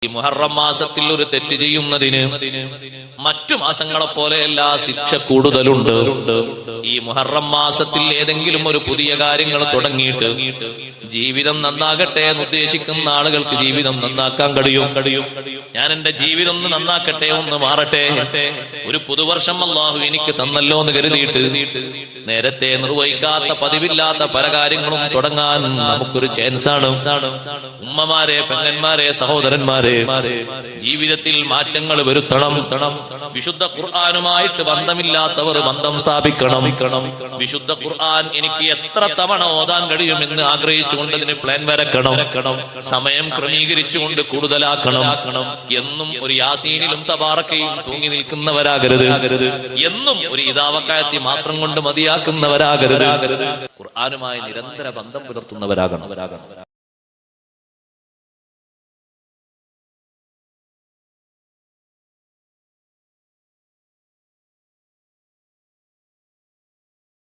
ഈ മുഹറം മാസത്തിൽ ഒരു തെറ്റ് ചെയ്യുന്നതിന് മറ്റു മാസങ്ങളെ പോലെയല്ല ശിക്ഷ കൂടുതലുണ്ട്. ഈ മുഹറം മാസത്തിൽ ഏതെങ്കിലും ഒരു പുതിയ കാര്യങ്ങൾ തുടങ്ങിയിട്ട് ജീവിതം നന്നാകട്ടെ എന്ന് ഉദ്ദേശിക്കുന്ന ആളുകൾക്ക് ജീവിതം നന്നാക്കാൻ കഴിയും. ഞാൻ എന്റെ ജീവിതം ഒന്ന് നന്നാക്കട്ടെ, ഒന്ന് മാറട്ടെ, ഒരു പുതുവർഷം അല്ലാഹു എനിക്ക് തന്നല്ലോ എന്ന് കരുതിയിട്ട് നേരത്തെ നിർവഹിക്കാത്ത പതിവില്ലാത്ത പല കാര്യങ്ങളും തുടങ്ങാൻ നമുക്കൊരു ചാൻസാണ്. ഉമ്മമാരെ, പെങ്ങന്മാരെ, സഹോദരന്മാരെ, ജീവിതത്തിൽ മാറ്റങ്ങൾ വരുത്തണം. വിശുദ്ധ ഖുർആനുമായിട്ട് ബന്ധമില്ലാത്തവർ ബന്ധം സ്ഥാപിക്കണം. വിശുദ്ധ ഖുർആൻ എനിക്ക് എത്ര തവണ ഓതാൻ കഴിയുമെന്ന് ആഗ്രഹിച്ചുകൊണ്ട് അതിന് പ്ലാൻ വരക്കണം. സമയം ക്രമീകരിച്ചുകൊണ്ട് കൂടുതലാക്കണം. എന്നും ഒരു യാസീനിലും തബാറക്കയും തൂങ്ങി നിൽക്കുന്നവരാകരുത്. എന്നും ഒരു ഇദാവക്കായത്തി മാത്രം കൊണ്ട് മതിയാക്കുന്നവരാകരുത്. ഖുർആനുമായി നിരന്തര ബന്ധം പുലർത്തുന്നവരാകണം.